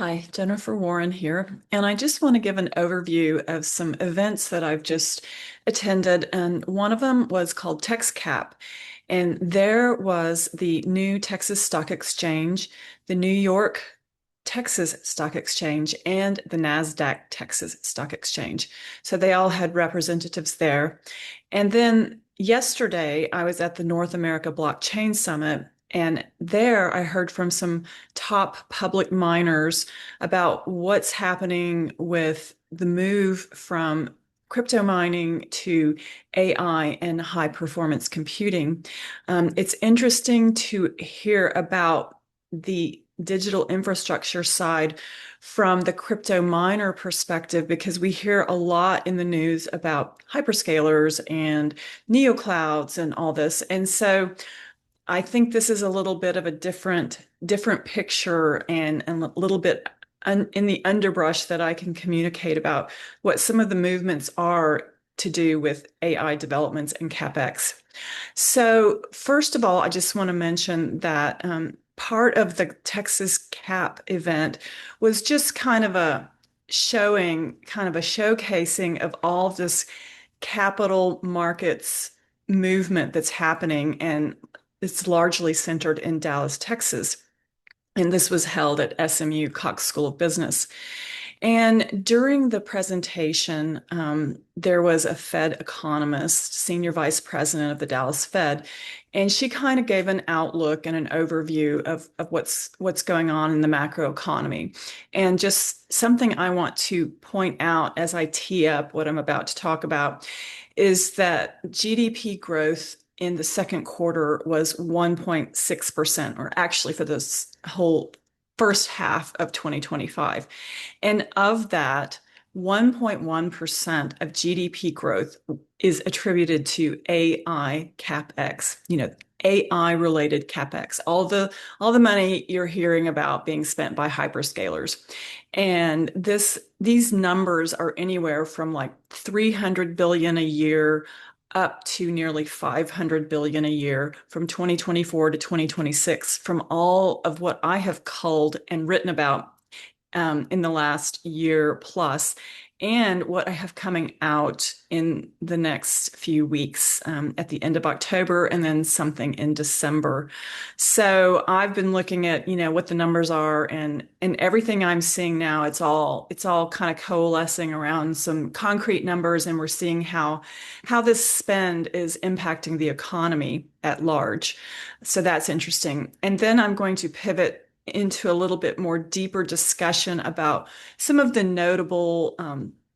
Hi, Jennifer Warren here, and I just want to give an overview of some events that I've just attended, and one of them was called TexCap, and there was the new Texas Stock Exchange, the New York Texas Stock Exchange, and the NASDAQ Texas Stock Exchange. So they all had representatives there. And then yesterday, I was at the North America Blockchain Summit. And there I heard from some top public miners about what's happening with the move from crypto mining to AI and high performance computing. It's interesting to hear about the digital infrastructure side from the crypto miner perspective because we hear a lot in the news about hyperscalers and neoclouds and all this. And so I think this is a little bit of a different picture and a little bit in the underbrush that I can communicate about what some of the movements are to do with AI developments and capex. So first of all, I just want to mention that part of the Texas Cap event was just kind of a showcasing of all this capital markets movement that's happening, and it's largely centered in Dallas, Texas. And this was held at SMU Cox School of Business. And during the presentation, there was a Fed economist, senior vice president of the Dallas Fed, and she kind of gave an outlook and an overview of what's going on in the macro economy. And just something I want to point out as I tee up what I'm about to talk about is that GDP growth in the second quarter was 1.6%, or actually for this whole first half of 2025. And of that, 1.1% of GDP growth is attributed to AI capex, AI related capex, all the money you're hearing about being spent by hyperscalers. And these numbers are anywhere from like 300 billion a year up to nearly 500 billion a year from 2024 to 2026 from all of what I have culled and written about in the last year plus, and what I have coming out in the next few weeks at the end of October and then something in December. So I've been looking at, what the numbers are, and everything I'm seeing now, it's all kind of coalescing around some concrete numbers, and we're seeing how this spend is impacting the economy at large. So that's interesting. And then I'm going to pivot into a little bit more deeper discussion about some of the notable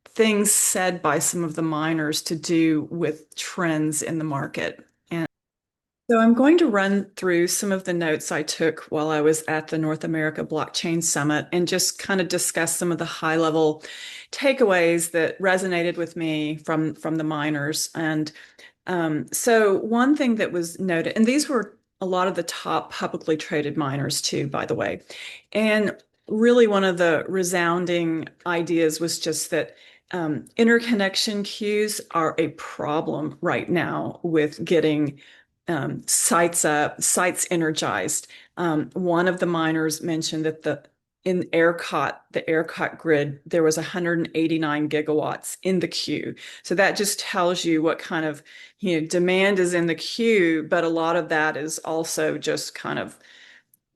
things said by some of the miners to do with trends in the market. And so I'm going to run through some of the notes I took while I was at the North America Blockchain Summit and just kind of discuss some of the high level takeaways that resonated with me from the miners. And so one thing that was noted, and these were a lot of the top publicly traded miners too, by the way. And really one of the resounding ideas was just that interconnection queues are a problem right now with getting sites energized. One of the miners mentioned that the ERCOT grid, there was 189 gigawatts in the queue. So that just tells you what kind of, demand is in the queue, but a lot of that is also just kind of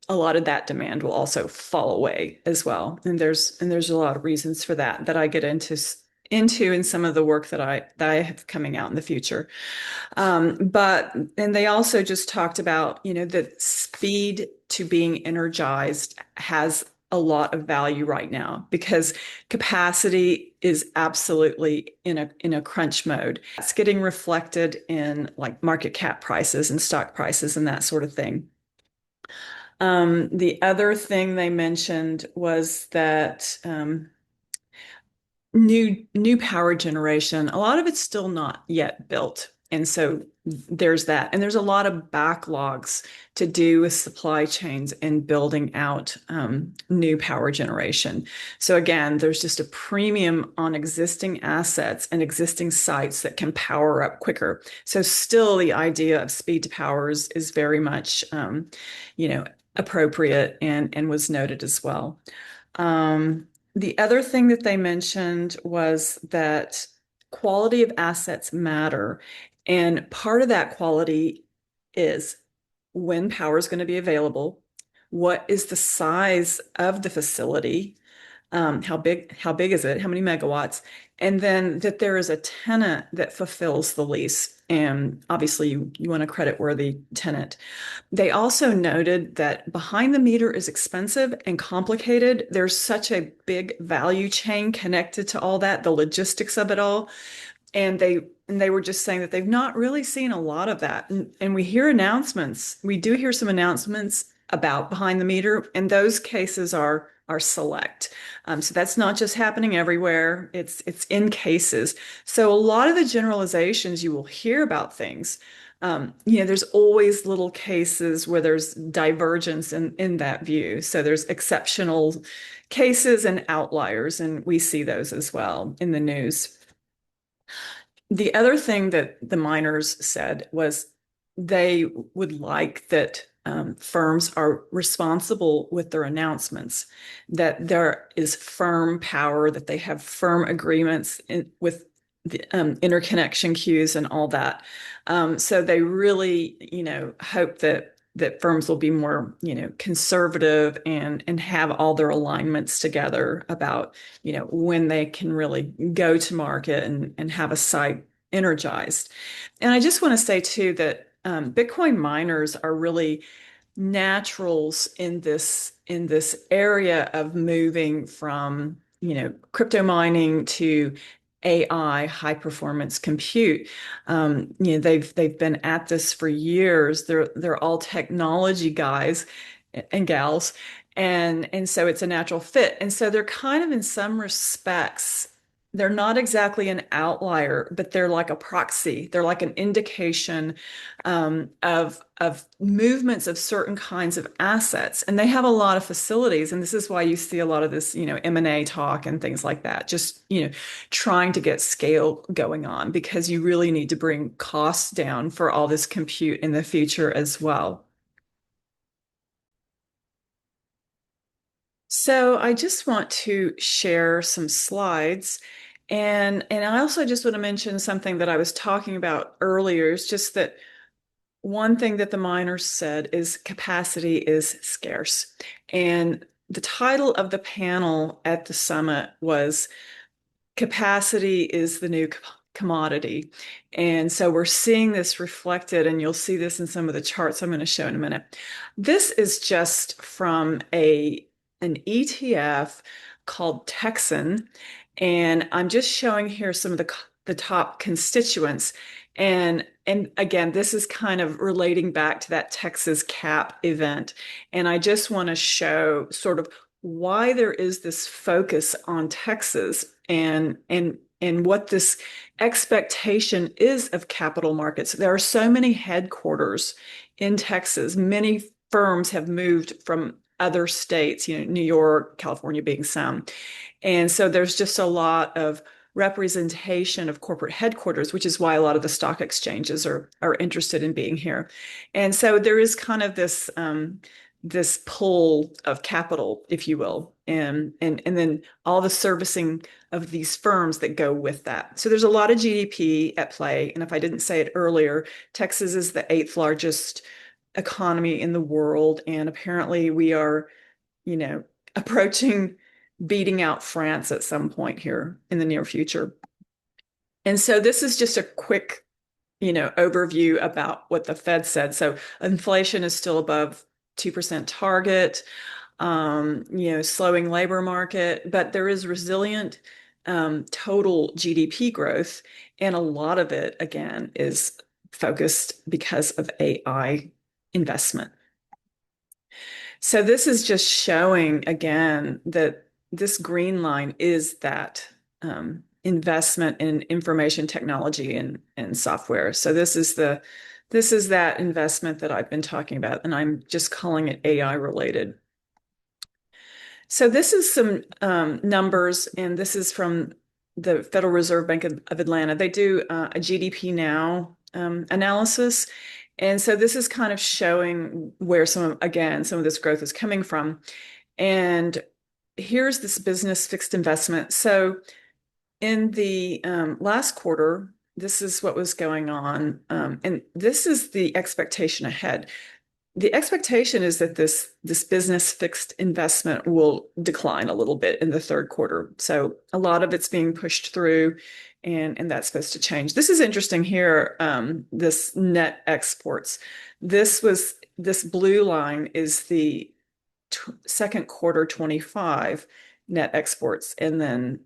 a lot of that demand will also fall away as well. And there's a lot of reasons for that I get into in some of the work that I have coming out in the future. But and they also just talked about, the speed to being energized has a lot of value right now because capacity is absolutely in a crunch mode. It's getting reflected in like market cap prices and stock prices and that sort of thing. The other thing they mentioned was that new power generation, a lot of it's still not yet built. And so there's that. And there's a lot of backlogs to do with supply chains and building out new power generation. So again, there's just a premium on existing assets and existing sites that can power up quicker. So still the idea of speed to power is very much, appropriate and was noted as well. The other thing that they mentioned was that quality of assets matter. And part of that quality is when power is going to be available, what is the size of the facility, how big is it, how many megawatts, and then that there is a tenant that fulfills the lease. And obviously you want a credit-worthy tenant. They also noted that behind the meter is expensive and complicated. There's such a big value chain connected to all that, the logistics of it all. And they were just saying that they've not really seen a lot of that. And we hear announcements. We do hear some announcements about behind the meter, and those cases are select. So that's not just happening everywhere. It's in cases. So a lot of the generalizations you will hear about things, there's always little cases where there's divergence in that view. So there's exceptional cases and outliers, and we see those as well in the news. The other thing that the miners said was they would like that firms are responsible with their announcements, that there is firm power, that they have firm agreements with the interconnection queues and all that. So they really, hope that firms will be more, conservative and have all their alignments together about, when they can really go to market and have a site energized. And I just want to say too that Bitcoin miners are really naturals in this area of moving from crypto mining to AI, high performance compute. They've been at this for years. They're all technology guys and gals, and so it's a natural fit. And so they're kind of in some respects, they're not exactly an outlier, but they're like a proxy. They're like an indication of movements of certain kinds of assets, and they have a lot of facilities. And this is why you see a lot of this, M&A talk and things like that. Just trying to get scale going on because you really need to bring costs down for all this compute in the future as well. So I just want to share some slides. And I also just want to mention something that I was talking about earlier. Is just that one thing that the miners said is capacity is scarce. And the title of the panel at the summit was Capacity is the New Commodity. And so we're seeing this reflected, and you'll see this in some of the charts I'm going to show in a minute. This is just from an ETF called Texan, and I'm just showing here some of the top constituents. And again, this is kind of relating back to that Texas CAP event. And I just want to show sort of why there is this focus on Texas and what this expectation is of capital markets. There are so many headquarters in Texas. Many firms have moved from other states, New York, California being some. And so there's just a lot of representation of corporate headquarters, which is why a lot of the stock exchanges are interested in being here. And so there is kind of this pull of capital, if you will, and then all the servicing of these firms that go with that. So there's a lot of GDP at play. And if I didn't say it earlier, Texas is the eighth largest economy in the world. And apparently we are, approaching beating out France at some point here in the near future. And so this is just a quick, overview about what the Fed said. So inflation is still above 2% target, slowing labor market, but there is resilient total GDP growth. And a lot of it, again, is focused because of AI investment. So this is just showing again that this green line is that investment in information technology and software. So this is that investment that I've been talking about, and I'm just calling it AI related. So this is some numbers, and this is from the Federal Reserve Bank of Atlanta. They do a GDP Now analysis. And so this is kind of showing where some of this growth is coming from. And here's this business fixed investment. So in the last quarter, this is what was going on. And this is the expectation ahead. The expectation is that this business fixed investment will decline a little bit in the third quarter. So a lot of it's being pushed through, and that's supposed to change. This is interesting here. This net exports. This blue line is the second quarter 25 net exports, and then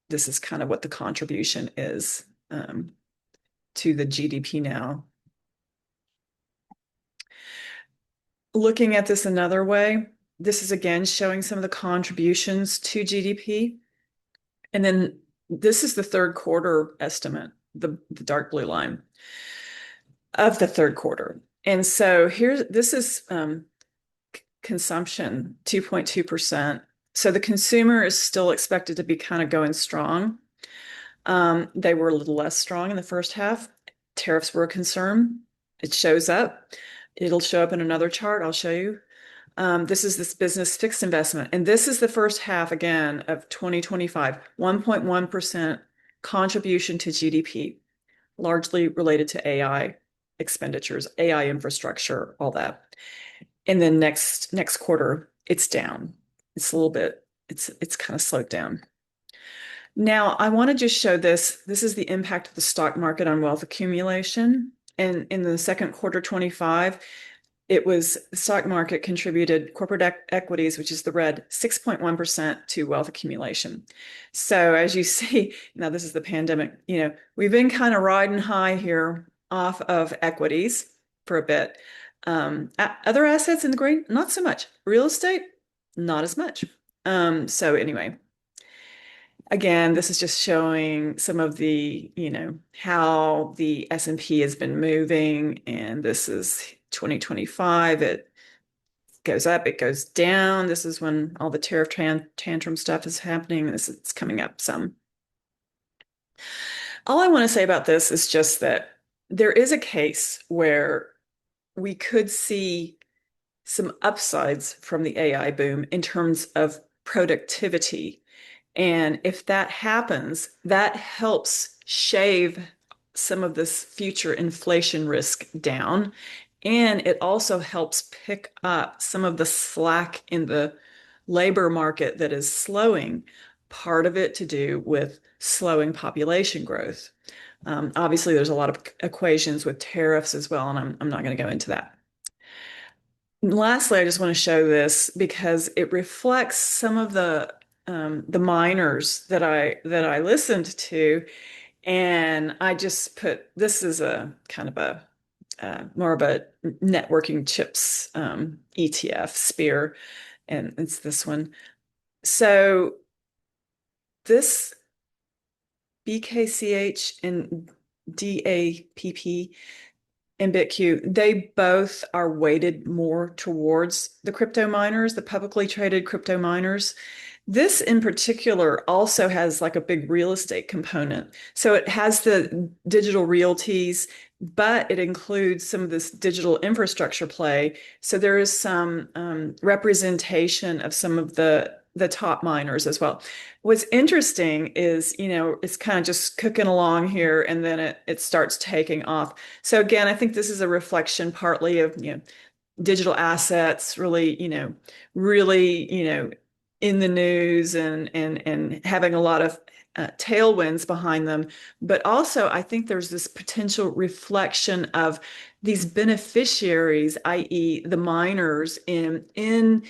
this is kind of what the contribution is to the GDP now. Looking at this another way, this is again showing some of the contributions to GDP. And then this is the third quarter estimate, the dark blue line of the third quarter. And so this is consumption, 2.2%. So the consumer is still expected to be kind of going strong. They were a little less strong in the first half. Tariffs were a concern. It shows up. It'll show up in another chart I'll show you. This is this business fixed investment. And this is the first half, again, of 2025, 1.1% contribution to GDP, largely related to AI expenditures, AI infrastructure, all that. And then next quarter, it's down. It's a little bit, it's kind of slowed down. Now, I want to just show this. This is the impact of the stock market on wealth accumulation. And in the second quarter 25, it was the stock market contributed corporate equities, which is the red, 6.1% to wealth accumulation. So as you see, now this is the pandemic, we've been kind of riding high here off of equities for a bit. Other assets in the green, not so much. Real estate, not as much. So anyway, again, this is just showing some of the, how the S&P has been moving, and this is 2025. It goes up, it goes down. This is when all the tariff tantrum stuff is happening. It's coming up some. All I want to say about this is just that there is a case where we could see some upsides from the AI boom in terms of productivity. And if that happens, that helps shave some of this future inflation risk down. And it also helps pick up some of the slack in the labor market that is slowing, part of it to do with slowing population growth. Obviously, there's a lot of equations with tariffs as well, and I'm not going to go into that. Lastly, I just want to show this because it reflects some of the miners that I listened to, and I just put this is a kind of a more of a networking chips ETF SPEAR, and it's this one. So this BKCH and DAPP and BitQ, they both are weighted more towards the crypto miners, the publicly traded crypto miners. This in particular also has like a big real estate component. So it has the digital realties, but it includes some of this digital infrastructure play. So there is some representation of some of the top miners as well. What's interesting is, it's kind of just cooking along here, and then it starts taking off. So again, I think this is a reflection partly of, digital assets really, in the news and having a lot of tailwinds behind them. But also, I think there's this potential reflection of these beneficiaries, i.e., the miners, in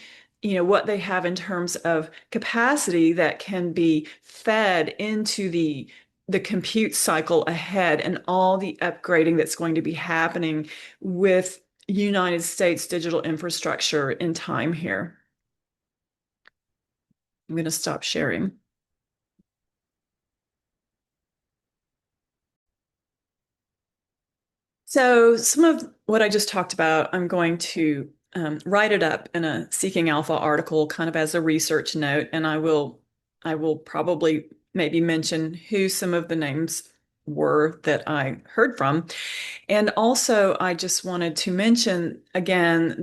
what they have in terms of capacity that can be fed into the compute cycle ahead, and all the upgrading that's going to be happening with United States digital infrastructure in time here. I'm going to stop sharing. So some of what I just talked about, I'm going to write it up in a Seeking Alpha article, kind of as a research note, and I will probably maybe mention who some of the names were that I heard from. And also, I just wanted to mention again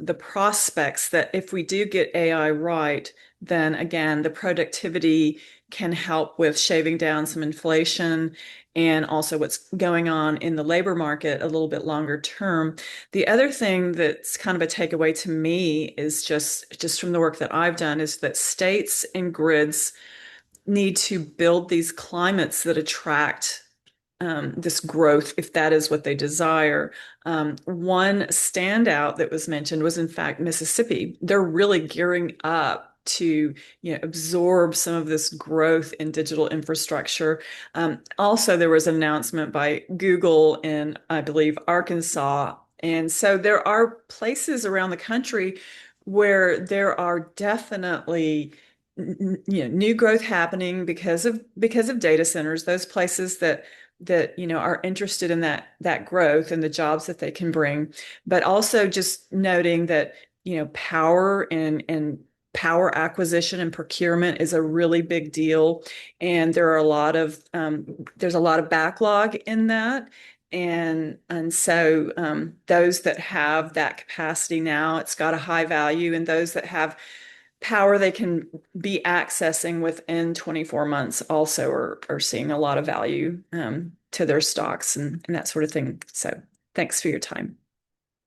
the prospects that if we do get AI right, then again, the productivity can help with shaving down some inflation and also what's going on in the labor market a little bit longer term. The other thing that's kind of a takeaway to me is just from the work that I've done is that states and grids need to build these climates that attract this growth, if that is what they desire. One standout that was mentioned was, in fact, Mississippi. They're really gearing up to, absorb some of this growth in digital infrastructure. Also, there was an announcement by Google in, I believe, Arkansas. And so there are places around the country where there are definitely new growth happening because of data centers, those places that are interested in that growth and the jobs that they can bring, but also just noting that power and power acquisition and procurement is a really big deal, and there's a lot of backlog in that. And so those that have that capacity now, it's got a high value, and those that have power they can be accessing within 24 months also are seeing a lot of value to their stocks and that sort of thing. So thanks for your time.